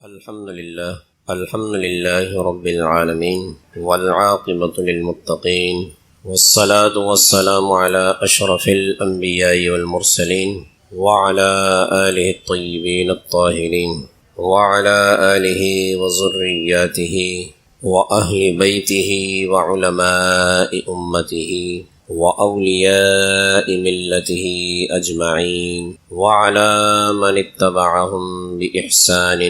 الحمد لله رب العالمين والعاقبة للمتقين والصلاة والسلام على أشرف الأنبياء والمرسلين وعلى آله الطيبين الطاهرين وعلى آله وذرياته وأهل بيته وعلماء أمته وأولياء ملته أجمعين وعلى من اتبعهم بإحسان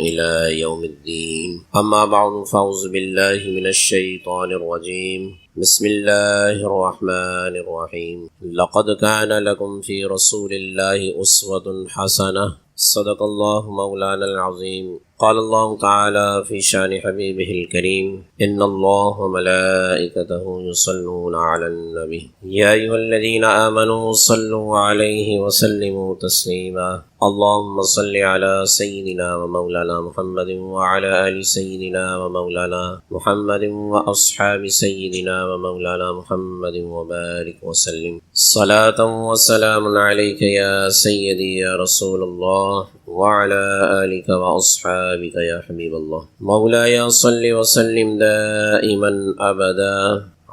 إلى يوم الدين. أما بعد فأعوذ بالله من الشيطان الرجيم. بسم الله الرحمن الرحيم. لقد كان لكم في رسول الله أسوة حسنة. صدق الله مولانا العظيم. قال الله تعالى في شان حبيبه الكريم: إن الله وملائكته يصلون على النبي يا أيها الذين آمنوا صلوا عليه وسلموا تسليما. اللهم صل على سيدنا ومولانا محمد وعلى آل سيدنا ومولانا محمد وأصحاب سيدنا ومولانا محمد وبارك وسلم صلاة وسلام عليك يا سيدي يا رسول الله وعلى آلك وأصحابك يا حبيب الله. مولاي صل وسلم دائما أبدا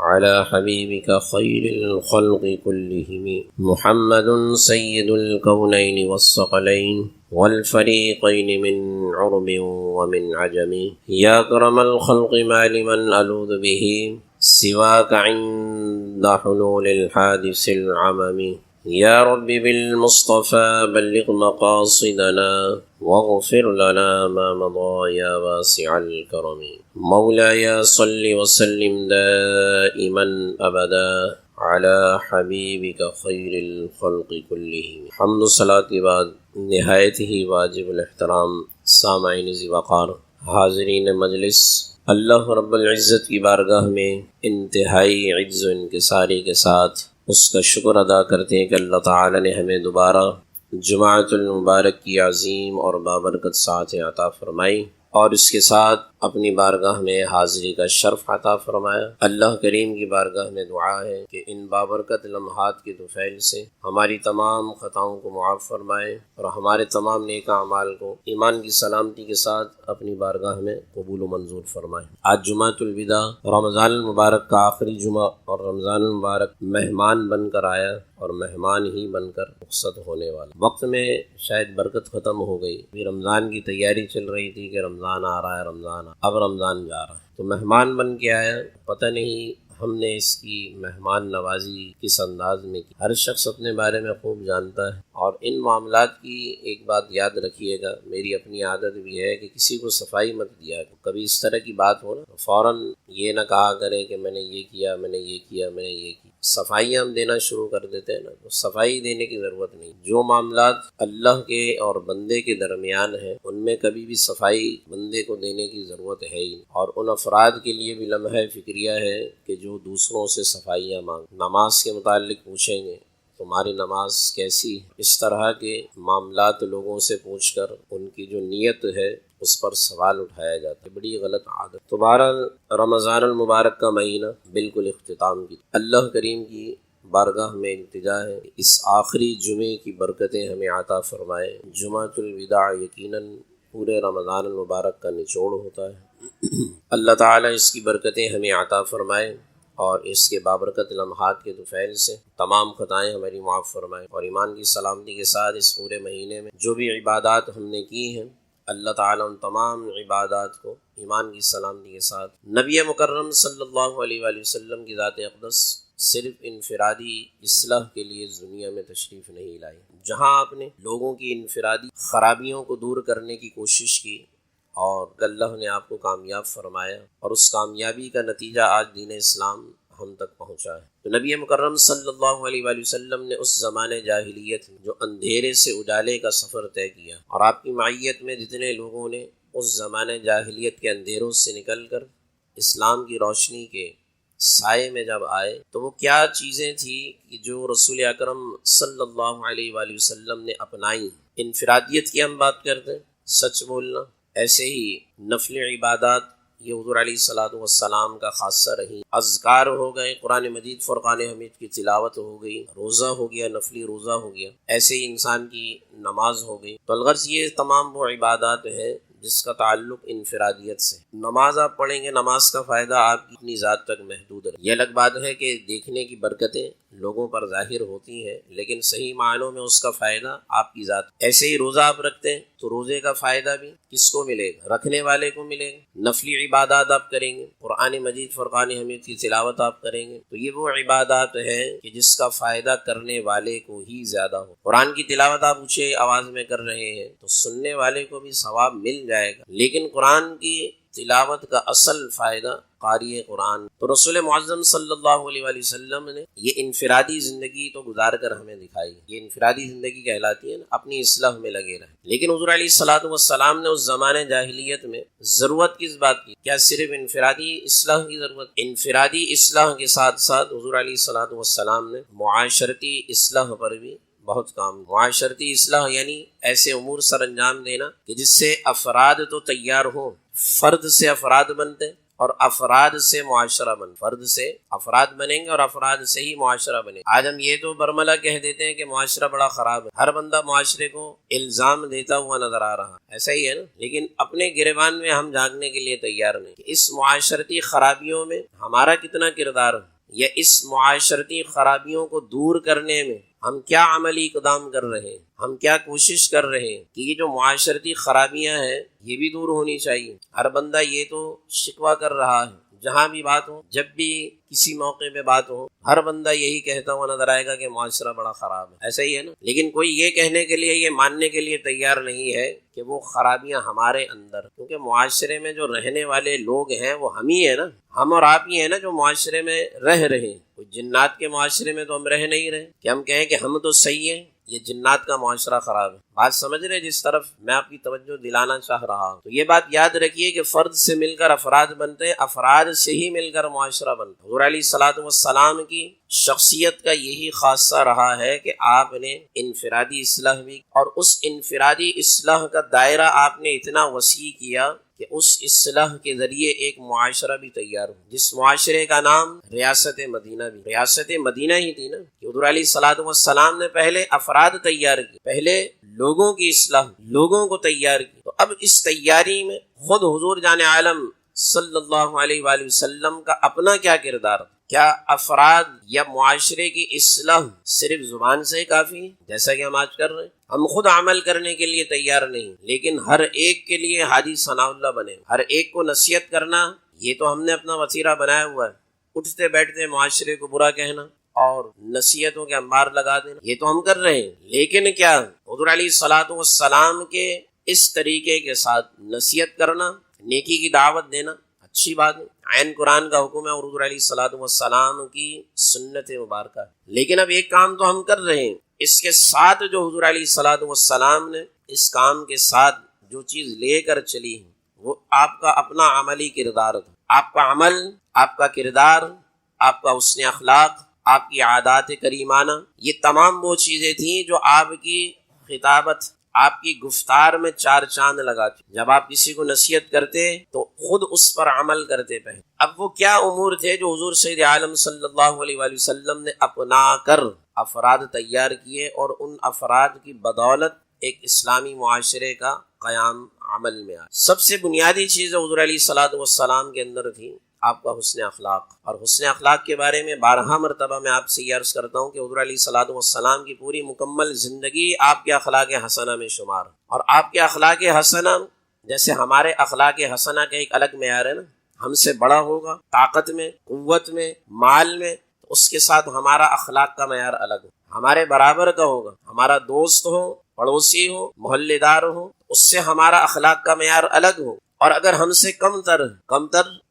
على حبيبك خير الخلق كلهم محمد سيد الكونين والثقلين والفريقين من عرب ومن عجم. يا أكرم الخلق ما لمن ألوذ به سواك عند حلول الحادث العمم. يا رب بالمصطفى بلغ مقاصدنا واغفر لنا ما مضى يا واسع الكرم. مولاي صل وسلم دائما أبدا على حبيبك خير الخلق كلهم. حمد صلاة کے بعد نہایت ہی واجب الاحترام سامعین ذی وقار حاضرین مجلس، اللہ رب العزت کی بارگاہ میں انتہائی عجز و انکساری کے ساتھ اس کا شکر ادا کرتے ہیں کہ اللہ تعالی نے ہمیں دوبارہ جمعۃ المبارک کی عظیم اور بابرکت ساعتیں عطا فرمائی اور اس کے ساتھ اپنی بارگاہ میں حاضری کا شرف عطا فرمایا. اللہ کریم کی بارگاہ میں دعا ہے کہ ان بابرکت لمحات کے طفیل سے ہماری تمام خطاؤں کو معاف فرمائے اور ہمارے تمام نیک اعمال کو ایمان کی سلامتی کے ساتھ اپنی بارگاہ میں قبول و منظور فرمائے. آج جمعۃ الوداع رمضان المبارک کا آخری جمعہ اور رمضان المبارک مہمان بن کر آیا اور مہمان ہی بن کر رخصت ہونے والا. وقت میں شاید برکت ختم ہو گئی. ابھی رمضان کی تیاری چل رہی تھی کہ رمضان آ رہا ہے، اب رمضان جا رہا ہے تو مہمان بن کے آیا. پتہ نہیں ہم نے اس کی مہمان نوازی کس انداز میں کی. ہر شخص اپنے بارے میں خوب جانتا ہے اور ان معاملات کی ایک بات یاد رکھیے گا، میری اپنی عادت بھی ہے کہ کسی کو صفائی مت دیا کرو. کبھی اس طرح کی بات ہو نا تو فوراً یہ نہ کہا کرے کہ میں نے یہ کیا، میں نے یہ کیا، میں نے یہ کی. صفائی ہم دینا شروع کر دیتے ہیں نا تو صفائی دینے کی ضرورت نہیں. جو معاملات اللہ کے اور بندے کے درمیان ہیں ان میں کبھی بھی صفائی بندے کو دینے کی ضرورت ہے ہی. اور ان افراد کے لیے بھی لمحہ فکریہ ہے کہ جو دوسروں سے صفائیاں مانگ. نماز کے متعلق پوچھیں گے تمہاری نماز کیسی ہے، اس طرح کے معاملات لوگوں سے پوچھ کر ان کی جو نیت ہے اس پر سوال اٹھایا جاتا ہے. بڑی غلط عادت. تو بہرحال رمضان المبارک کا مہینہ بالکل اختتام کی. اللہ کریم کی بارگاہ میں التجا ہے اس آخری جمعے کی برکتیں ہمیں عطا فرمائے. جمعۃ الوداع یقیناً پورے رمضان المبارک کا نچوڑ ہوتا ہے. اللہ تعالیٰ اس کی برکتیں ہمیں عطا فرمائے اور اس کے بابرکت لمحات کے طفیل سے تمام خطائیں ہماری معاف فرمائے اور ایمان کی سلامتی کے ساتھ اس پورے مہینے میں جو بھی عبادات ہم نے کی ہیں اللہ تعالیٰ ان تمام عبادات کو ایمان کی سلامتی کے ساتھ نبی مکرم صلی اللہ علیہ وآلہ وسلم کی ذات اقدس صرف انفرادی اصلاح کے لیے اس دنیا میں تشریف نہیں لائی. جہاں آپ نے لوگوں کی انفرادی خرابیوں کو دور کرنے کی کوشش کی اور اللہ نے آپ کو کامیاب فرمایا اور اس کامیابی کا نتیجہ آج دین اسلام ہم تک پہنچا ہے. تو نبی مکرم صلی اللہ علیہ وآلہ وسلم نے اس زمانے جاہلیت جو اندھیرے سے اجالے کا سفر طے کیا اور آپ کی معیت میں جتنے لوگوں نے اس زمانے جاہلیت کے اندھیروں سے نکل کر اسلام کی روشنی کے سائے میں جب آئے تو وہ کیا چیزیں تھیں کہ جو رسول اکرم صلی اللہ علیہ وآلہ وسلم نے اپنائیں. انفرادیت کی ہم بات کرتے ہیں، سچ بولنا، ایسے ہی نفل عبادات یہ حضور علیہ الصلاۃ والسلام کا خاصہ رہی. اذکار ہو گئے، قرآن مجید فرقان حمید کی تلاوت ہو گئی، روزہ ہو گیا، نفلی روزہ ہو گیا، ایسے ہی انسان کی نماز ہو گئی. تو الغرض یہ تمام وہ عبادات ہیں جس کا تعلق انفرادیت سے. نماز آپ پڑھیں گے، نماز کا فائدہ آپ کی اپنی ذات تک محدود ہے. یہ الگ بات ہے کہ دیکھنے کی برکتیں لوگوں پر ظاہر ہوتی ہیں، لیکن صحیح معنوں میں اس کا فائدہ آپ کی ذات. ایسے ہی روزہ آپ رکھتے ہیں تو روزے کا فائدہ بھی کس کو ملے گا؟ رکھنے والے کو ملے گا. نفلی عبادات آپ کریں گے، قرآن مجید فرقان حمید کی تلاوت آپ کریں گے، تو یہ وہ عبادات ہیں کہ جس کا فائدہ کرنے والے کو ہی زیادہ ہو. قرآن کی تلاوت آپ اونچے آواز میں کر رہے ہیں تو سننے والے کو بھی ثواب مل جائے گا، لیکن قرآن کی تلاوت کا اصل فائدہ قاری قرآن. تو رسول معظم صلی اللہ علیہ وآلہ وسلم نے یہ انفرادی زندگی تو گزار کر ہمیں دکھائی. یہ انفرادی زندگی کہلاتی ہے نا، اپنی اصلاح میں لگے رہے. لیکن حضور علیہ الصلوۃ والسلام نے اس زمانے جاہلیت میں ضرورت کس بات کی؟ کیا صرف انفرادی اصلاح کی ضرورت؟ انفرادی اصلاح کے ساتھ ساتھ حضور علیہ الصلوۃ والسلام نے معاشرتی اصلاح پر بھی بہت کام. معاشرتی اصلاح یعنی ایسے امور سر انجام دینا کہ جس سے افراد تو تیار ہوں، فرد سے افراد بنتے اور افراد سے معاشرہ بن. فرد سے افراد بنیں گے اور افراد سے ہی معاشرہ بنے. آج ہم یہ تو برملا کہہ دیتے ہیں کہ معاشرہ بڑا خراب ہے، ہر بندہ معاشرے کو الزام دیتا ہوا نظر آ رہا. ایسا ہی ہے نا، لیکن اپنے گریبان میں ہم جھانکنے کے لیے تیار نہیں کہ اس معاشرتی خرابیوں میں ہمارا کتنا کردار ہے، یا اس معاشرتی خرابیوں کو دور کرنے میں ہم کیا عملی اقدام کر رہے ہیں، ہم کیا کوشش کر رہے ہیں کہ یہ جو معاشرتی خرابیاں ہیں یہ بھی دور ہونی چاہیے. ہر بندہ یہ تو شکوہ کر رہا ہے، جہاں بھی بات ہو، جب بھی کسی موقع پہ بات ہو، ہر بندہ یہی کہتا ہوا نظر آئے گا کہ معاشرہ بڑا خراب ہے. ایسا ہی ہے نا، لیکن کوئی یہ کہنے کے لیے، یہ ماننے کے لیے تیار نہیں ہے کہ وہ خرابیاں ہمارے اندر، کیونکہ معاشرے میں جو رہنے والے لوگ ہیں وہ ہم ہی ہیں نا، ہم اور آپ ہی ہیں نا جو معاشرے میں رہ رہے ہیں. کوئی جنات کے معاشرے میں تو ہم رہ نہیں رہے کہ ہم کہیں کہ ہم تو صحیح ہیں، یہ جنات کا معاشرہ خراب ہے. بات سمجھ رہے جس طرف میں آپ کی توجہ دلانا چاہ رہا ہوں؟ تو یہ بات یاد رکھیے کہ فرد سے مل کر افراد بنتے ہیں، افراد سے ہی مل کر معاشرہ بنتا ہے. حضور علیہ الصلوۃ والسلام کی شخصیت کا یہی خاصہ رہا ہے کہ آپ نے انفرادی اصلاح بھی، اور اس انفرادی اصلاح کا دائرہ آپ نے اتنا وسیع کیا کہ اس اصلاح کے ذریعے ایک معاشرہ بھی تیار ہو، جس معاشرے کا نام ریاست مدینہ بھی. ریاست مدینہ ہی تھی نا کہ حضور علیہ الصلوۃ والسلام نے پہلے افراد تیار کی، پہلے لوگوں کی اصلاح، لوگوں کو تیار کی. تو اب اس تیاری میں خود حضور جان عالم صلی اللہ علیہ وآلہ وسلم کا اپنا کیا کردار؟ کیا افراد یا معاشرے کی اصلاح صرف زبان سے کافی ہے جیسا کہ ہم آج کر رہے ہیں؟ ہم خود عمل کرنے کے لیے تیار نہیں، لیکن ہر ایک کے لیے حاجی ثناء اللہ بنے، ہر ایک کو نصیحت کرنا یہ تو ہم نے اپنا وسیلہ بنایا ہوا ہے. اٹھتے بیٹھتے معاشرے کو برا کہنا اور نصیحتوں کے انبار لگا دینا یہ تو ہم کر رہے ہیں، لیکن کیا حضور علیہ الصلوۃ والسلام کے اس طریقے کے ساتھ نصیحت کرنا، نیکی کی دعوت دینا اچھی بات ہے، عین قرآن کا حکم ہے اور حضور علیہ الصلوۃ والسلام کی سنت مبارکہ ہے. لیکن اب ایک کام تو ہم کر رہے ہیں، اس کے ساتھ جو حضور علیہ الصلوۃ والسلام نے اس کام کے ساتھ جو چیز لے کر چلی ہے وہ آپ کا اپنا عملی کردار تھا. آپ کا عمل، آپ کا کردار، آپ کا حسن اخلاق، آپ کی عادات کریمانہ، یہ تمام وہ چیزیں تھیں جو آپ کی خطابت، آپ کی گفتار میں چار چاند لگاتی. جب آپ کسی کو نصیحت کرتے تو خود اس پر عمل کرتے پہلے. اب وہ کیا امور تھے جو حضور سید عالم صلی اللہ علیہ وآلہ وسلم نے اپنا کر افراد تیار کیے اور ان افراد کی بدولت ایک اسلامی معاشرے کا قیام عمل میں آیا؟ سب سے بنیادی چیز حضور علیہ الصلوۃ والسلام کے اندر تھی آپ کا حسن اخلاق. اور حسن اخلاق کے بارے میں 12 مرتبہ میں آپ سے یہ عرض کرتا ہوں کہ حضور علیہ الصلوۃ والسلام کی پوری مکمل زندگی آپ کے اخلاق حسنہ میں شمار. اور آپ کے اخلاق حسنہ جیسے ہمارے اخلاق حسنہ کا ایک الگ معیار ہے نا، ہم سے بڑا ہوگا طاقت میں، قوت میں، مال میں، تو اس کے ساتھ ہمارا اخلاق کا معیار الگ ہو. ہمارے برابر کا ہوگا، ہمارا دوست ہو، پڑوسی ہو، محلے دار ہو، اس سے ہمارا اخلاق کا معیار الگ ہو. اور اگر ہم سے کم تر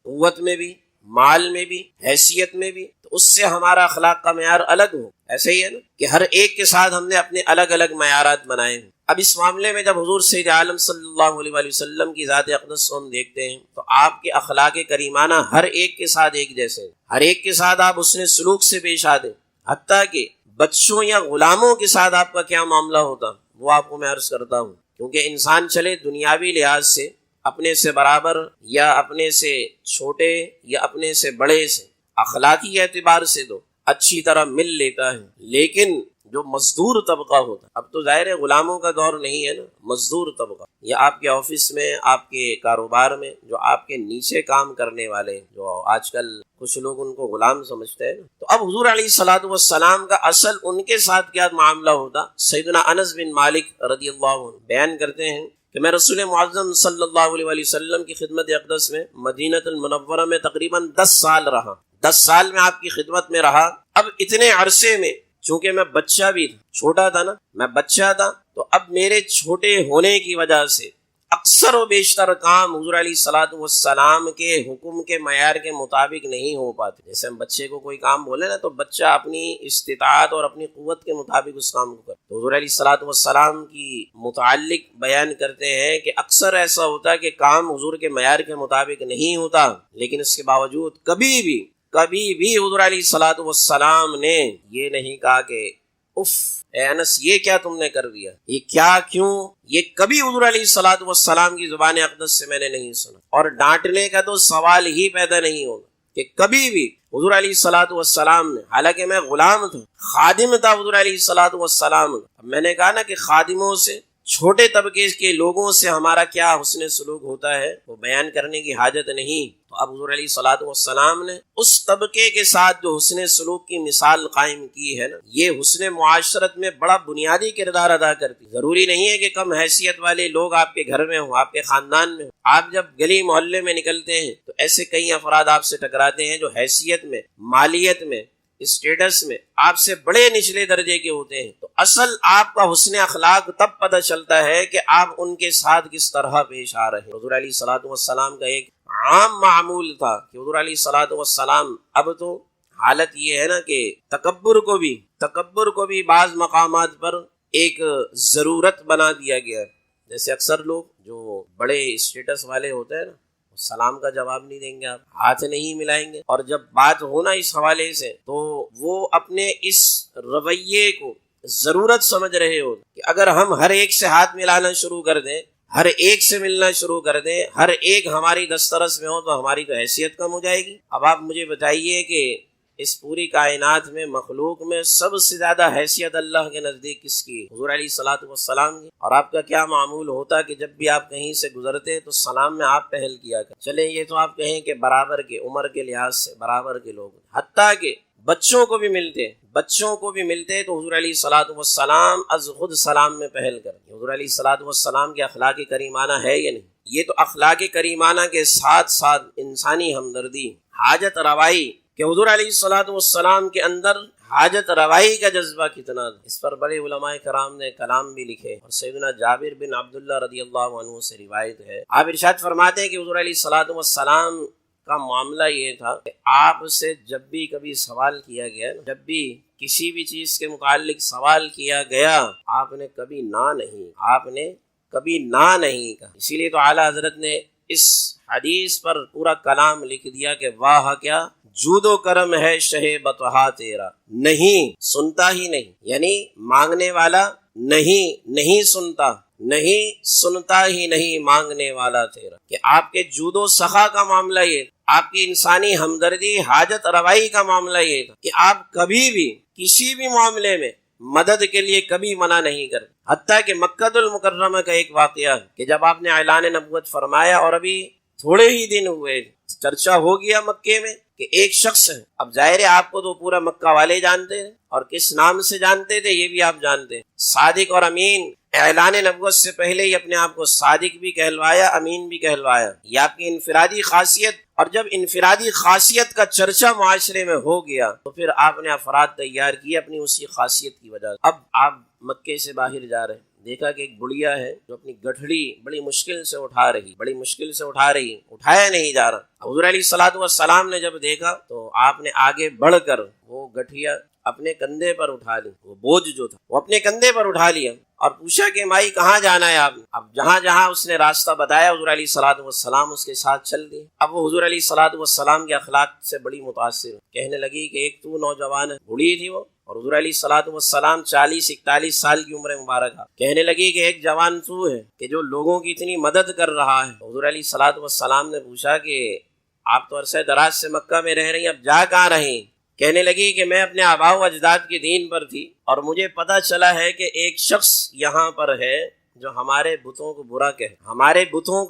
قوت میں بھی، مال میں بھی، حیثیت میں بھی، تو اس سے ہمارا اخلاق کا معیار الگ ہو. ایسے ہی ہے نا کہ ہر ایک کے ساتھ ہم نے اپنے الگ الگ معیارات بنائے ہیں. اب اس معاملے میں جب حضور سید عالم صلی اللہ علیہ وآلہ وسلم کی ذات اقدس کو ہم دیکھتے ہیں تو آپ کے اخلاق کریمانہ ہر ایک کے ساتھ ایک جیسے، ہر ایک کے ساتھ آپ اس نے سلوک سے پیش آتے. حتیٰ کہ بچوں یا غلاموں کے ساتھ آپ کا کیا معاملہ ہوتا وہ آپ کو میں عرض کرتا ہوں. کیونکہ انسان چلے دنیاوی لحاظ سے اپنے سے برابر یا اپنے سے چھوٹے یا اپنے سے بڑے سے اخلاقی اعتبار سے تو اچھی طرح مل لیتا ہے، لیکن جو مزدور طبقہ ہوتا، اب تو ظاہر ہے غلاموں کا دور نہیں ہے نا، مزدور طبقہ، یا آپ کے آفس میں، آپ کے کاروبار میں جو آپ کے نیچے کام کرنے والے، جو آج کل کچھ لوگ ان کو غلام سمجھتے ہیں نا، تو اب حضور علیہ الصلوۃ والسلام کا اصل ان کے ساتھ کیا معاملہ ہوتا؟ سیدنا انس بن مالک رضی اللہ عنہ بیان کرتے ہیں کہ میں رسول معظم صلی اللہ علیہ وسلم کی خدمت اقدس میں مدینہ المنورہ میں تقریباً 10 سال رہا، 10 سال میں آپ کی خدمت میں رہا۔ اب اتنے عرصے میں چونکہ میں بچہ بھی تھا، چھوٹا تھا نا، میں بچہ تھا، تو اب میرے چھوٹے ہونے کی وجہ سے اکثر و بیشتر کام حضور علیہ الصلوۃ والسلام کے حکم کے معیار کے مطابق نہیں ہو پاتے۔ جیسے ہم بچے کو کوئی کام بولے نا، تو بچہ اپنی استطاعت اور اپنی قوت کے مطابق اس کام کو کرتا۔ تو حضور علیہ الصلوۃ والسلام کی متعلق بیان کرتے ہیں کہ اکثر ایسا ہوتا ہے کہ کام حضور کے معیار کے مطابق نہیں ہوتا، لیکن اس کے باوجود کبھی بھی حضور علیہ الصلوۃ والسلام نے یہ نہیں کہا کہ اف اے انس یہ کیا تم نے کر دیا، یہ کیا، کیوں، یہ کبھی حضور علیہ الصلوۃ والسلام کی زبان اقدس سے میں نے نہیں سنا، اور ڈانٹنے کا تو سوال ہی پیدا نہیں ہوگا کہ کبھی بھی حضور علیہ الصلوۃ والسلام نے، حالانکہ میں غلام تھا، خادم تھا حضور علیہ الصلوۃ والسلام، اب میں نے کہا نا کہ خادموں سے، چھوٹے طبقے کے لوگوں سے ہمارا کیا حسن سلوک ہوتا ہے وہ بیان کرنے کی حاجت نہیں۔ تو اب حضور علیہ الصلوۃ والسلام نے اس طبقے کے ساتھ جو حسن سلوک کی مثال قائم کی ہے نا، یہ حسن معاشرت میں بڑا بنیادی کردار ادا کرتی۔ ضروری نہیں ہے کہ کم حیثیت والے لوگ آپ کے گھر میں ہوں، آپ کے خاندان میں ہوں، آپ جب گلی محلے میں نکلتے ہیں تو ایسے کئی افراد آپ سے ٹکراتے ہیں جو حیثیت میں، مالیت میں، اسٹیٹس میں آپ سے بڑے نچلے درجے کے ہوتے ہیں، تو اصل آپ کا حسن اخلاق تب پتہ چلتا ہے کہ آپ ان کے ساتھ کس طرح پیش آ رہے ہیں۔ حضور علیہ الصلوۃ والسلام کا ایک عام معمول تھا کہ حضور علیہ الصلوۃ والسلام، اب تو حالت یہ ہے نا کہ تکبر کو بھی بعض مقامات پر ایک ضرورت بنا دیا گیا، جیسے اکثر لوگ جو بڑے اسٹیٹس والے ہوتے ہیں نا، سلام کا جواب نہیں دیں گے، آپ ہاتھ نہیں ملائیں گے، اور جب بات ہونا اس حوالے سے تو وہ اپنے اس رویے کو ضرورت سمجھ رہے ہو کہ اگر ہم ہر ایک سے ہاتھ ملانا شروع کر دیں، ہر ایک سے ملنا شروع کر دیں، ہر ایک ہماری دسترس میں ہو، تو ہماری تو حیثیت کم ہو جائے گی۔ اب آپ مجھے بتائیے کہ اس پوری کائنات میں، مخلوق میں سب سے زیادہ حیثیت اللہ کے نزدیک کس کی؟ حضور علیہ الصلوۃ والسلام کی۔ اور آپ کا کیا معمول ہوتا کہ جب بھی آپ کہیں سے گزرتے تو سلام میں آپ پہل کیا کر؟ چلیں یہ تو آپ کہیں کہ برابر کے، عمر کے لحاظ سے برابر کے لوگ، حتیٰ کہ بچوں کو بھی ملتے تو حضور علیہ الصلوۃ والسلام از خود سلام میں پہل کر۔ حضور علیہ الصلوۃ والسلام کے اخلاق کریمانہ ہے یا نہیں؟ یہ تو اخلاق کریمانہ کے ساتھ ساتھ انسانی ہمدردی، حاجت روائی، کہ حضور علیہ الصلوۃ والسلام کے اندر حاجت روائی کا جذبہ کتنا تھا، اس پر بڑے علماء کرام نے کلام بھی لکھے، اور سیدنا جابر بن عبداللہ رضی اللہ عنہ سے روایت ہے، آپ ارشاد فرماتے ہیں کہ حضور علیہ الصلوۃ والسلام کا معاملہ یہ تھا کہ آپ سے جب بھی کبھی سوال کیا گیا، جب بھی کسی بھی چیز کے متعلق سوال کیا گیا، آپ نے کبھی نہ نہیں کہا۔ اسی لیے تو اعلیٰ حضرت نے اس حدیث پر پورا کلام لکھ دیا کہ واہ کیا جود و کرم ہے شہ بطحا تیرا، نہیں سنتا ہی نہیں، یعنی مانگنے والا نہیں سنتا ہی نہیں مانگنے والا تیرا، کہ آپ کے جود و سخا کا معاملہ یہ، آپ کی انسانی ہمدردی، حاجت روائی کا معاملہ یہ تھا کہ آپ کبھی بھی کسی بھی معاملے میں مدد کے لیے کبھی منع نہیں کرتے۔ حتیٰ کہ مکہ المکرمہ کا ایک واقعہ کہ جب آپ نے اعلان نبوت فرمایا اور ابھی تھوڑے ہی دن ہوئے، چرچا ہو گیا مکے میں کہ ایک شخص ہے، اب ظاہر ہے آپ کو تو پورا مکہ والے جانتے ہیں، اور کس نام سے جانتے تھے یہ بھی آپ جانتے ہیں، صادق اور امین۔ اعلان نبوت سے پہلے ہی اپنے آپ کو صادق بھی کہلوایا، امین بھی کہلوایا، یہ آپ کی انفرادی خاصیت۔ اور جب انفرادی خاصیت کا چرچا معاشرے میں ہو گیا تو پھر آپ نے افراد تیار کیے اپنی اسی خاصیت کی وجہ سے۔ اب آپ مکے سے باہر جا رہے ہیں، دیکھا کہ ایک بڑھیا ہے جو اپنی گٹھڑی بڑی مشکل سے اٹھا رہی، اٹھایا نہیں جا رہا۔ حضور علیہ الصلوۃ والسلام نے جب دیکھا تو آپ نے آگے بڑھ کر وہ گٹھیا اپنے کندھے پر اٹھا لی، وہ بوجھ جو تھا وہ اپنے کندھے پر اٹھا لیا، اور پوچھا کہ مائی کہاں جانا ہے آپ نے؟ اب جہاں اس نے راستہ بتایا حضور علیہ الصلوۃ والسلام اس کے ساتھ چل دیے۔ اب وہ حضور علیہ الصلوۃ والسلام کے اخلاق سے بڑی متاثر، کہنے لگی کہ ایک تو نوجوان ہے، بوڑھی تھی وہ، اور حضور علیہ الصلوۃ والسلام 40-41 سال کی عمر مبارک ہے، کہنے لگی کہ ایک جوان تو ہے کہ جو لوگوں کی اتنی مدد کر رہا ہے۔ حضور علیہ الصلوۃ والسلام نے پوچھا کہ آپ تو عرصہ دراز سے مکہ میں رہ رہی ہیں، اب جا کہاں رہی؟ کہنے لگی کہ میں اپنے آباء و اجداد کے دین پر تھی اور مجھے پتہ چلا ہے کہ ایک شخص یہاں پر ہے جو ہمارے بتوں کو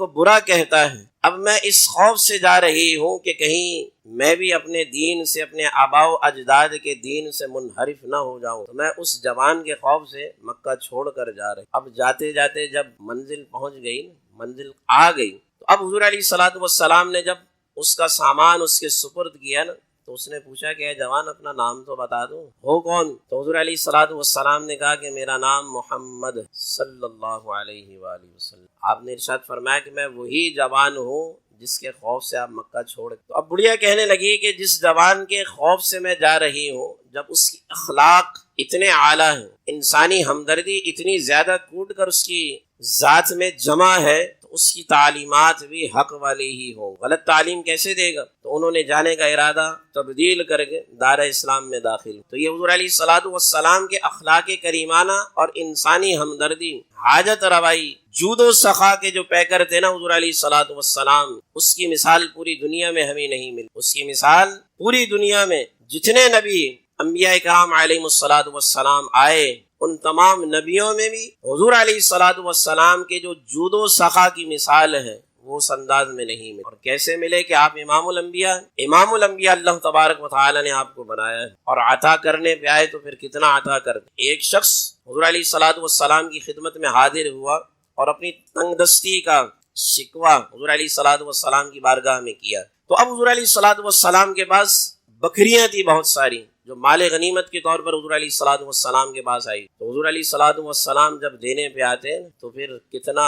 برا کہتا ہے۔ اب میں اس خوف سے جا رہی ہوں کہ کہیں میں بھی اپنے دین سے، اپنے آباء و اجداد کے دین سے منحرف نہ ہو جاؤں، تو میں اس جوان کے خوف سے مکہ چھوڑ کر جا رہی۔ اب جاتے جاتے جب منزل پہنچ گئی، منزل آ گئی، تو اب حضور علیہ الصلوۃ والسلام نے جب اس کا سامان اس کے سپرد کیا نا، تو اس نے پوچھا کہ اے جوان اپنا نام تو بتا دو، ہو کون؟ تو حضور علیہ الصلوۃ والسلام نے کہا کہ میرا نام محمد صلی اللہ علیہ وآلہ وسلم۔ آپ نے ارشاد فرمایا کہ میں وہی جوان ہوں جس کے خوف سے آپ مکہ چھوڑ۔ تو اب بڑھیا کہنے لگی کہ جس جوان کے خوف سے میں جا رہی ہوں، جب اس کی اخلاق اتنے اعلیٰ ہیں، انسانی ہمدردی اتنی زیادہ کوٹ کر اس کی ذات میں جمع ہے، تو اس کی تعلیمات بھی حق والی ہی ہوں۔ غلط تعلیم کیسے دے گا؟ تو انہوں نے جانے کا ارادہ تبدیل کر کے دار اسلام میں داخل۔ تو یہ حضور علیہ الصلوۃ والسلام کے اخلاق کریمانہ اور انسانی ہمدردی، حاجت روائی، جود و سخا کے جو پیکر تھے نا حضور علیہ الصلوۃ والسلام، اس کی مثال پوری دنیا میں ہمیں نہیں ملی۔ اس کی مثال پوری دنیا میں جتنے نبی انبیاء کرام علیہ الصلوۃ والسلام آئے، ان تمام نبیوں میں بھی حضور علیہ الصلوۃ والسلام کے جو جود و سخا کی مثال ہے وہ اس انداز میں نہیں ملے۔ اور کیسے ملے کہ آپ امام الانبیاء اللہ تبارک و تعالی نے آپ کو بنایا ہے، اور عطا کرنے پہ آئے تو پھر کتنا عطا کرتے۔ ایک شخص حضور علیہ الصلوۃ والسلام کی خدمت میں حاضر ہوا اور اپنی تنگ دستی کا شکوہ حضور علیہ الصلوۃ والسلام کی بارگاہ میں کیا۔ تو اب حضور علیہ الصلوۃ والسلام کے پاس بکریاں تھی بہت ساری، جو مال غنیمت کے طور پر حضور علیہ الصلوۃ والسلام کے پاس آئی۔ تو حضور علیہ الصلوۃ والسلام جب دینے پہ آتے تو پھر کتنا،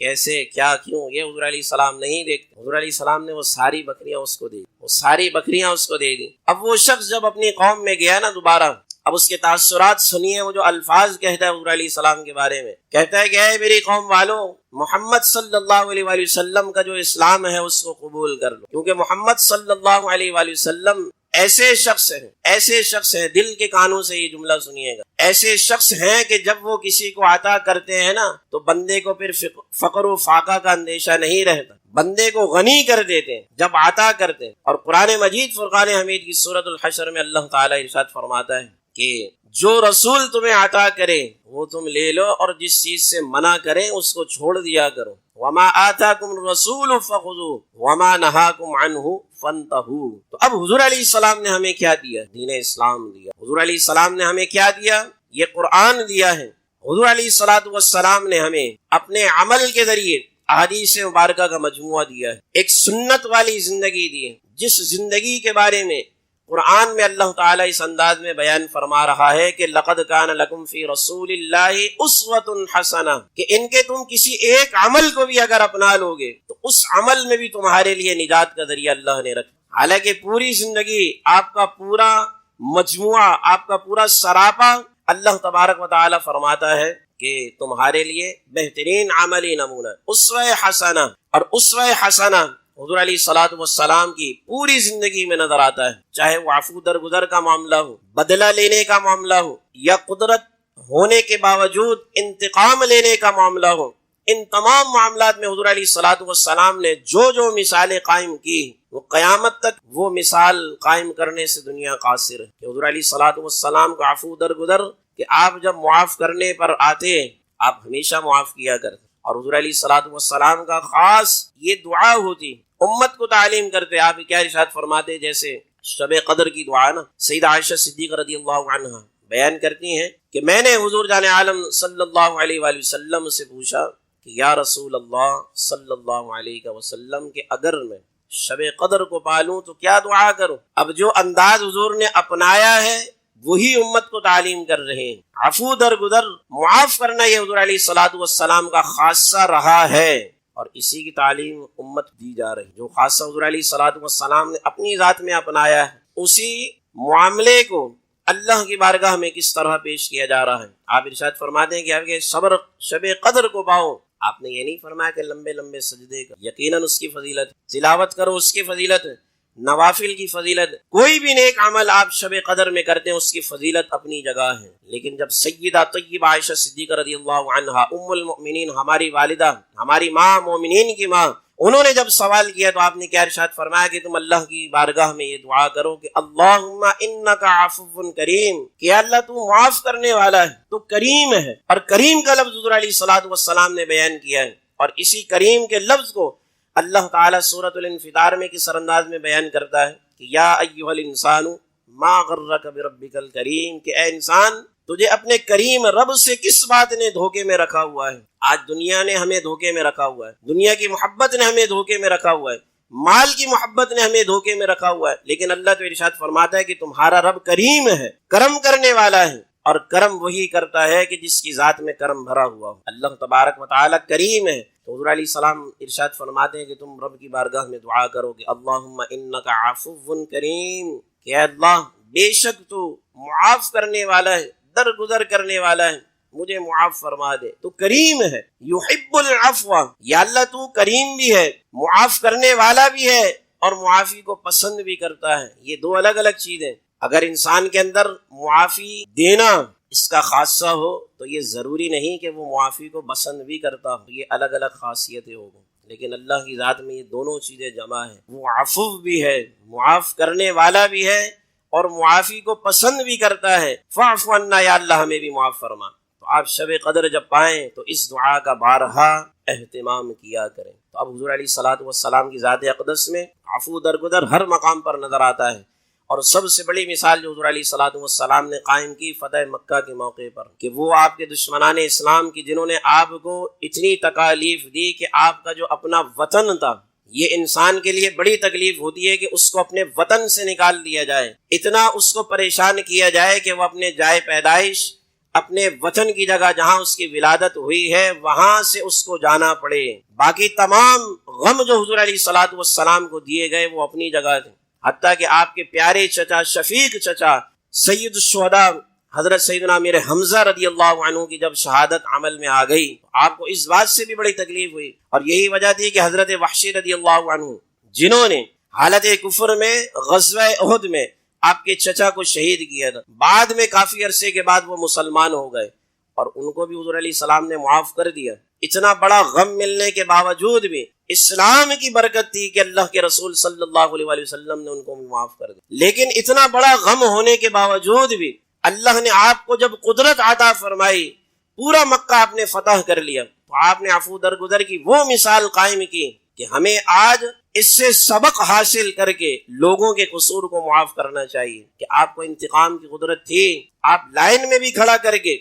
کیسے، کیا، کیوں، یہ حضور علیہ السلام نہیں دیکھتے۔ حضور علیہ السلام نے وہ ساری بکریاں اس کو دے دی۔ اب وہ شخص جب اپنی قوم میں گیا نا دوبارہ، اب اس کے تاثرات سنیے، وہ جو الفاظ کہتا ہے حضور علیہ السلام کے بارے میں، کہتا ہے کہ اے میری قوم والوں، محمد صلی اللہ علیہ وآلہ وسلم کا جو اسلام ہے اس کو قبول کر لو، کیونکہ محمد صلی اللہ علیہ وآلہ وسلم ایسے شخص ہیں، دل کے کانوں سے یہ جملہ سنیے گا، ایسے شخص ہیں کہ جب وہ کسی کو عطا کرتے ہیں نا تو بندے کو پھر فقر و فاقہ کا اندیشہ نہیں رہتا، بندے کو غنی کر دیتے ہیں جب عطا کرتے ہیں۔ اور قرآن مجید فرقان حمید کی سورۃ الحشر میں اللہ تعالیٰ ارشاد فرماتا ہے کہ جو رسول تمہیں عطا کرے وہ تم لے لو، اور جس چیز سے منع کریں اس کو چھوڑ دیا کرو۔ وما آتاکم الرسول فخذوہ وما نہاکم عنہ فانتہوا۔ تو اب حضور علیہ السلام نے ہمیں کیا دیا؟ دین اسلام دیا۔ حضور علیہ السلام نے ہمیں کیا دیا؟ یہ قرآن دیا ہے۔ حضور علیہ الصلوۃ والسلام نے ہمیں اپنے عمل کے ذریعے احادیث مبارکہ کا مجموعہ دیا ہے، ایک سنت والی زندگی دی ہے، جس زندگی کے بارے میں قرآن میں اللہ تعالیٰ اس انداز میں بیان فرما رہا ہے کہ لقد کان لکم فی رسول اللہ اسوۃ حسنہ، کہ ان کے تم کسی ایک عمل کو بھی اگر اپنا لو گے تو اس عمل میں بھی تمہارے لیے نجات کا ذریعہ اللہ نے رکھا۔ حالانکہ پوری زندگی، آپ کا پورا مجموعہ، آپ کا پورا سراپا، اللہ تبارک و تعالیٰ فرماتا ہے کہ تمہارے لیے بہترین عملی نمونہ اسوہ حسنہ، اور اسوہ حسنہ حضور علیہ الصلوۃ والسلام کی پوری زندگی میں نظر آتا ہے، چاہے وہ عفو درگزر کا معاملہ ہو، بدلہ لینے کا معاملہ ہو، یا قدرت ہونے کے باوجود انتقام لینے کا معاملہ ہو۔ ان تمام معاملات میں حضور علیہ الصلوۃ والسلام نے جو مثالیں قائم کی، وہ قیامت تک وہ مثال قائم کرنے سے دنیا قاصر ہے، کہ حضور علیہ الصلوۃ والسلام کا عفو درگزر، کہ آپ جب معاف کرنے پر آتے آپ ہمیشہ معاف کیا کرتے۔ اور حضور علیہ الصلوۃ والسلام کا خاص یہ دعا ہوتی، امت کو تعلیم کرتے۔ آپ کیا ارشاد فرماتے، جیسے شب قدر کی دعا نا، سیدہ عائشہ صدیقہ رضی اللہ عنہا بیان کرتی ہیں کہ میں نے حضور جان عالم صلی اللہ علیہ وآلہ وسلم سے پوچھا کہ یا رسول اللہ صلی اللہ علیہ وسلم، کہ اگر میں شب قدر کو پالوں تو کیا دعا کروں؟ اب جو انداز حضور نے اپنایا ہے وہی امت کو تعلیم کر رہے ہیں۔ عفو درگزر، معاف کرنا، یہ حضور علیہ الصلوۃ والسلام کا خاصہ رہا ہے، اور اسی کی تعلیم امت دی جا رہی ہے۔ جو خاصہ حضور علیہ الصلوۃ والسلام نے اپنی ذات میں اپنایا ہے، اسی معاملے کو اللہ کی بارگاہ میں کس طرح پیش کیا جا رہا ہے۔ آپ ارشاد فرماتے ہیں کہ آپ کے شب قدر کو پاؤ، آپ نے یہ نہیں فرمایا کہ لمبے لمبے سجدے کر، یقیناً اس کی فضیلت، تلاوت کرو اس کی فضیلت، نوافل کی فضیلت، کوئی بھی نیک عمل آپ شب قدر میں کرتے ہیں اس کی فضیلت اپنی جگہ ہے۔ لیکن جب سیدہ طیبہ عائشہ صدیقہ رضی اللہ عنہا ام المؤمنین، ہماری والدہ، ہماری ماں، مومنین کی ماں، انہوں نے جب سوال کیا تو آپ نے کیا ارشاد فرمایا کہ تم اللہ کی بارگاہ میں یہ دعا کرو کہ اللہم انک عفو کریم، کہ اللہ تو معاف کرنے والا ہے، تو کریم ہے۔ اور کریم کا لفظ حضور علیہ الصلوۃ والسلام نے بیان کیا ہے، اور اسی کریم کے لفظ کو اللہ تعالیٰ سورۃ الانفطار میں کس انداز میں بیان کرتا ہے کہ یا ایھا الانسان ما غرک بربک الکریم، کہ اے انسان تجھے اپنے کریم رب سے کس بات نے دھوکے میں رکھا ہوا ہے۔ آج دنیا نے ہمیں دھوکے میں رکھا ہوا ہے، دنیا کی محبت نے ہمیں دھوکے میں رکھا ہوا ہے، مال کی محبت نے ہمیں دھوکے میں رکھا ہوا ہے، لیکن اللہ تو ارشاد فرماتا ہے کہ تمہارا رب کریم ہے، کرم کرنے والا ہے، اور کرم وہی کرتا ہے کہ جس کی ذات میں کرم بھرا ہوا ہو۔ اللہ تبارک و تعالیٰ کریم ہے، تو حضور علیہ السلام ارشاد فرماتے ہیں کہ تم رب کی بارگاہ میں دعا کرو کہ اللہم انک عفو کریم، کہ اے اللہ بے شک تو معاف کرنے والا ہے، درگزر کرنے والا ہے، مجھے معاف فرما دے۔ تو کریم ہے، یحب العفو، یا اللہ تو کریم بھی ہے، معاف کرنے والا بھی ہے، اور معافی کو پسند بھی کرتا ہے۔ یہ دو الگ الگ چیزیں۔ اگر انسان کے اندر معافی دینا اس کا خاصہ ہو تو یہ ضروری نہیں کہ وہ معافی کو پسند بھی کرتا ہو، یہ الگ الگ خاصیتیں ہوں، لیکن اللہ کی ذات میں یہ دونوں چیزیں جمع ہیں، وہ عفو بھی ہے، معاف کرنے والا بھی ہے، اور معافی کو پسند بھی کرتا ہے۔ فاعف عنا، یا اللہ ہمیں بھی معاف فرما۔ تو آپ شب قدر جب پائیں تو اس دعا کا بارہا اہتمام کیا کریں۔ تو اب حضور علیہ الصلوۃ والسلام کی ذات اقدس میں عفو درگزر ہر مقام پر نظر آتا ہے، اور سب سے بڑی مثال جو حضور علیہ الصلوۃ والسلام نے قائم کی فتح مکہ کے موقع پر، کہ وہ آپ کے دشمنان اسلام کی جنہوں نے آپ کو اتنی تکالیف دی کہ آپ کا جو اپنا وطن تھا، یہ انسان کے لیے بڑی تکلیف ہوتی ہے کہ اس کو اپنے وطن سے نکال دیا جائے، اتنا اس کو پریشان کیا جائے کہ وہ اپنے جائے پیدائش، اپنے وطن کی جگہ جہاں اس کی ولادت ہوئی ہے وہاں سے اس کو جانا پڑے۔ باقی تمام غم جو حضور علیہ الصلوۃ والسلام کو دیے گئے وہ اپنی جگہ تھے، حتیٰ کہ آپ کے پیارے چچا، شفیق چچا، سید الشہداء حضرت سیدنا امیر حمزہ رضی اللہ عنہ کی جب شہادت عمل میں آ گئی، آپ کو اس بات سے بھی بڑی تکلیف ہوئی، اور یہی وجہ تھی کہ حضرت وحشی رضی اللہ عنہ جنہوں نے حالت کفر میں غزوہ احد میں آپ کے چچا کو شہید کیا تھا، بعد میں کافی عرصے کے بعد وہ مسلمان ہو گئے، اور ان کو بھی حضور علیہ السلام نے معاف کر دیا۔ اتنا بڑا غم ملنے کے باوجود بھی اسلام کی برکت تھی کہ اللہ کے رسول صلی اللہ علیہ وآلہ وسلم نے ان کو بھی معاف کر دیا، لیکن اتنا بڑا غم ہونے کے باوجود بھی اللہ نے آپ کو جب قدرت عطا فرمائی، پورا مکہ آپ نے فتح کر لیا، تو آپ نے عفو درگزر کی وہ مثال قائم کی کہ ہمیں آج اس سے سبق حاصل کر کے لوگوں کے قصور کو معاف کرنا چاہیے، کہ آپ کو انتقام کی قدرت تھی، آپ لائن میں بھی کھڑا کر کے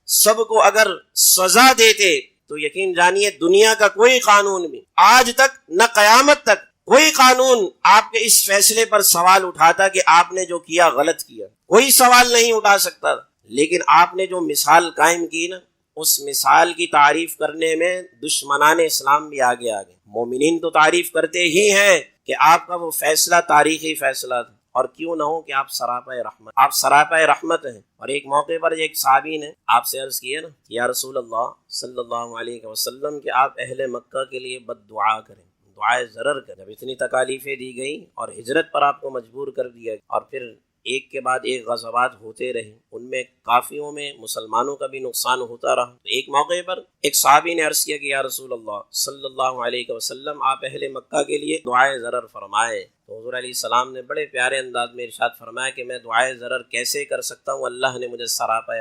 سب کو اگر سزا دیتے تو یقین جانیے دنیا کا کوئی قانون بھی آج تک نہ قیامت تک کوئی قانون آپ کے اس فیصلے پر سوال اٹھاتا کہ آپ نے جو کیا غلط کیا، کوئی سوال نہیں اٹھا سکتا، لیکن آپ نے جو مثال قائم کی نا، اس مثال کی تعریف کرنے میں دشمنان اسلام بھی آگے آگے۔ مومنین تو تعریف کرتے ہی ہیں کہ آپ کا وہ فیصلہ تاریخی فیصلہ تھا، اور کیوں نہ ہو کہ آپ سراپا رحمت، آپ سراپا رحمت ہیں۔ اور ایک موقع پر ایک صحابی نے آپ سے عرض کیا نا، یا رسول اللہ صلی اللہ علیہ وسلم کہ آپ اہل مکہ کے لیے بد دعا کریں، دعائے ضرر کریں۔ جب اتنی تکالیفیں دی گئیں اور ہجرت پر آپ کو مجبور کر دیا، اور پھر ایک کے بعد ایک غزوات ہوتے رہے، ان میں کافیوں میں مسلمانوں کا بھی نقصان ہوتا رہا، تو ایک موقع پر ایک صحابی نے عرض کیا کہ یا رسول اللہ صلی اللہ علیہ وسلم آپ اہل مکہ کے لیے دعائے ضرر فرمائے۔ تو حضور علیہ السلام نے بڑے پیارے انداز میں ارشاد فرمایا کہ میں دعائے ضرر کیسے کر سکتا ہوں، اللہ نے مجھے سراپا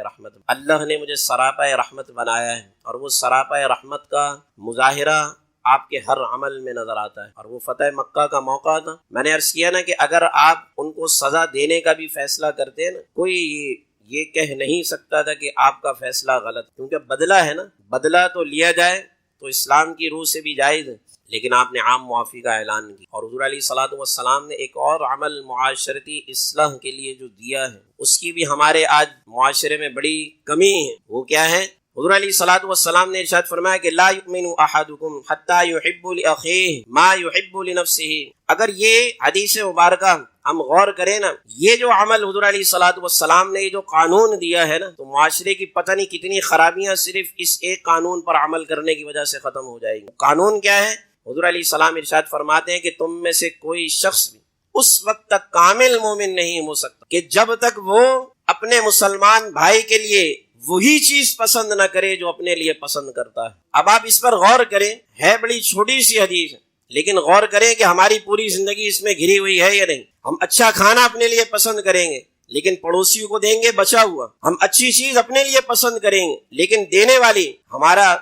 رحمت بنایا ہے، اور وہ سراپا رحمت کا مظاہرہ آپ کے ہر عمل میں نظر آتا ہے۔ اور وہ فتح مکہ کا موقع تھا، میں نے عرض کیا نا کہ اگر آپ ان کو سزا دینے کا بھی فیصلہ کرتے نا، کوئی یہ کہہ نہیں سکتا تھا کہ آپ کا فیصلہ غلط، کیونکہ بدلہ ہے نا، بدلہ تو لیا جائے تو اسلام کی روح سے بھی جائز ہے، لیکن آپ نے عام معافی کا اعلان کیا۔ اور حضور علیہ الصلوۃ والسلام نے ایک اور عمل معاشرتی اصلاح کے لیے جو دیا ہے، اس کی بھی ہمارے آج معاشرے میں بڑی کمی ہے۔ وہ کیا ہے؟ حضور علیہ الصلوۃ والسلام نے ارشاد فرمایا کہ لا یؤمن احدکم حتی یحب لاخیہ ما یحب لنفسہ۔ اگر یہ حدیث مبارکہ ہم غور کریں نا، یہ جو عمل حضور علیہ الصلوۃ والسلام نے یہ جو قانون دیا ہے نا، تو معاشرے کی پتہ نہیں کتنی خرابیاں صرف اس ایک قانون پر عمل کرنے کی وجہ سے ختم ہو جائے گی۔ قانون کیا ہے؟ حضور علیہ السلام ارشاد فرماتے ہیں کہ تم میں سے کوئی شخص بھی اس وقت تک کامل مومن نہیں ہو سکتا کہ جب تک وہ اپنے مسلمان بھائی کے لیے وہی چیز پسند نہ کرے جو اپنے لیے پسند کرتا ہے۔ اب آپ اس پر غور کریں، ہے بڑی چھوٹی سی حدیث ہے، لیکن غور کریں کہ ہماری پوری زندگی اس میں گھری ہوئی ہے یا نہیں۔ ہم اچھا کھانا اپنے لیے پسند کریں گے لیکن پڑوسیوں کو دیں گے بچا ہوا۔ ہم اچھی چیز اپنے لیے پسند کریں گے لیکن دینے والی ہمارا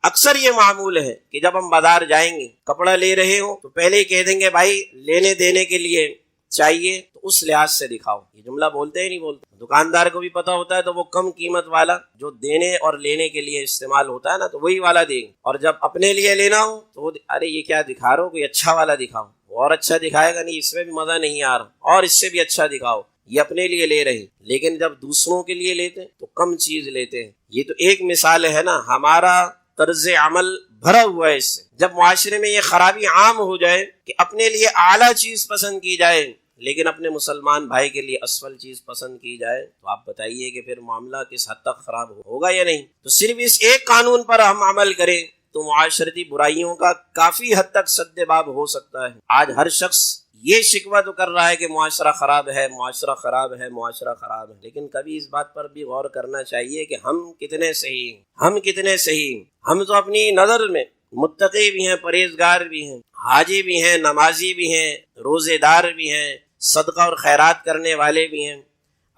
اکثر یہ معمول ہے کہ جب ہم بازار جائیں گے کپڑا لے رہے ہوں تو پہلے ہی کہہ دیں گے بھائی لینے دینے کے لیے چاہیے تو اس لحاظ سے دکھاؤ۔ یہ جملہ بولتے ہی نہیں بولتے؟ دکاندار کو بھی پتا ہوتا ہے تو وہ کم قیمت والا جو دینے اور لینے کے لیے استعمال ہوتا ہے نا تو وہی والا دیں گے، اور جب اپنے لیے لینا ہو تو ارے یہ کیا دکھا رہے ہو، کوئی اچھا والا دکھاؤ۔ اور اچھا دکھائے گا نہیں، اس میں بھی مزہ نہیں آ رہا، اور اس سے بھی اچھا دکھاؤ۔ یہ اپنے لیے لے رہے ہیں لیکن جب دوسروں کے لیے لیتے ہیں تو کم چیز لیتے ہیں۔ یہ تو ایک مثال ہے نا، ہمارا طرز عمل بھرا ہوا ہے اس سے۔ جب معاشرے میں یہ خرابی عام ہو جائے کہ اپنے لیے اعلیٰ چیز پسند کی جائے لیکن اپنے مسلمان بھائی کے لیے اسفل چیز پسند کی جائے تو آپ بتائیے کہ پھر معاملہ کس حد تک خراب ہوگا یا نہیں۔ تو صرف اس ایک قانون پر ہم عمل کریں تو معاشرتی برائیوں کا کافی حد تک سد باب ہو سکتا ہے۔ آج ہر شخص یہ شکوہ تو کر رہا ہے کہ معاشرہ خراب ہے، معاشرہ خراب ہے، معاشرہ خراب ہے، لیکن کبھی اس بات پر بھی غور کرنا چاہیے کہ ہم کتنے صحیح ہیں، ہم کتنے صحیح ہیں۔ ہم تو اپنی نظر میں متقی بھی ہیں، پرہیزگار بھی ہیں، حاجی بھی ہیں، نمازی بھی ہیں، روزے دار بھی ہیں، صدقہ اور خیرات کرنے والے بھی ہیں۔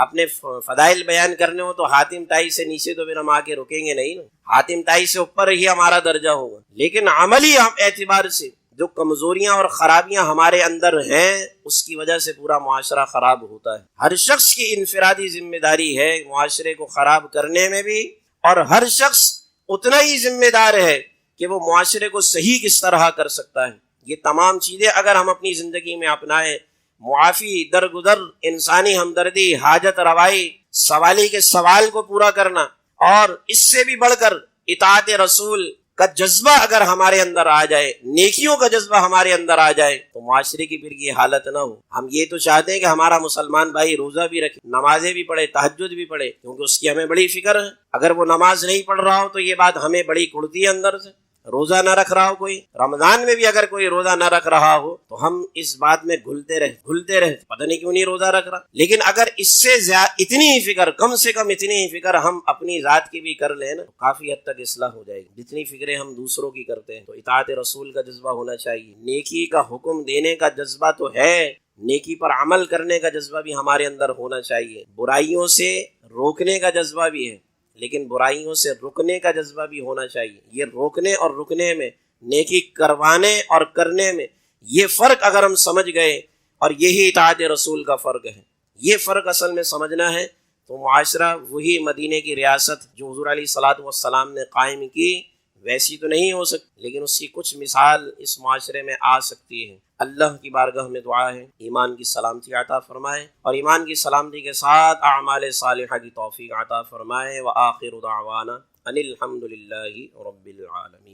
اپنے فضائل بیان کرنے ہو تو حاتم تائی سے نیچے تو پھر ہم آ کے رکیں گے نہیں نا، حاتم تائی سے اوپر ہی ہمارا درجہ ہوگا۔ لیکن عملی اعتبار سے جو کمزوریاں اور خرابیاں ہمارے اندر ہیں اس کی وجہ سے پورا معاشرہ خراب ہوتا ہے۔ ہر شخص کی انفرادی ذمہ داری ہے معاشرے کو خراب کرنے میں بھی، اور ہر شخص اتنا ہی ذمہ دار ہے کہ وہ معاشرے کو صحیح کس طرح کر سکتا ہے۔ یہ تمام چیزیں اگر ہم اپنی زندگی میں اپنائیں، معافی، درگزر، انسانی ہمدردی، حاجت روائی، سوالی کے سوال کو پورا کرنا، اور اس سے بھی بڑھ کر اطاعت رسول کا جذبہ اگر ہمارے اندر آ جائے، نیکیوں کا جذبہ ہمارے اندر آ جائے تو معاشرے کی پھر یہ حالت نہ ہو۔ ہم یہ تو چاہتے ہیں کہ ہمارا مسلمان بھائی روزہ بھی رکھے، نمازیں بھی پڑھے، تہجد بھی پڑھے، کیونکہ اس کی ہمیں بڑی فکر ہے۔ اگر وہ نماز نہیں پڑھ رہا ہو تو یہ بات ہمیں بڑی کڑتی ہے اندر سے۔ روزہ نہ رکھ رہا ہو کوئی، رمضان میں بھی اگر کوئی روزہ نہ رکھ رہا ہو تو ہم اس بات میں گھلتے رہے پتہ نہیں کیوں نہیں روزہ رکھ رہا۔ لیکن اگر اس سے اتنی ہی فکر، کم سے کم اتنی ہی فکر ہم اپنی ذات کی بھی کر لیں نا تو کافی حد تک اصلاح ہو جائے گی۔ جتنی فکریں ہم دوسروں کی کرتے ہیں تو اطاعت رسول کا جذبہ ہونا چاہیے، نیکی کا حکم دینے کا جذبہ تو ہے، نیکی پر عمل کرنے کا جذبہ بھی ہمارے اندر ہونا چاہیے، برائیوں سے روکنے کا جذبہ بھی ہے لیکن برائیوں سے رکنے کا جذبہ بھی ہونا چاہیے۔ یہ روکنے اور رکنے میں، نیکی کروانے اور کرنے میں یہ فرق اگر ہم سمجھ گئے، اور یہی اطاعت رسول کا فرق ہے، یہ فرق اصل میں سمجھنا ہے تو معاشرہ وہی مدینے کی ریاست جو حضور علیہ الصلوۃ والسلام نے قائم کی ویسی تو نہیں ہو سکتی لیکن اس کی کچھ مثال اس معاشرے میں آ سکتی ہے۔ اللہ کی بارگاہ میں دعا ہے ایمان کی سلامتی عطا فرمائے، اور ایمان کی سلامتی کے ساتھ اعمال صالحہ کی توفیق عطا فرمائے۔ وآخر دعوانا ان الحمد للہ رب العالمین۔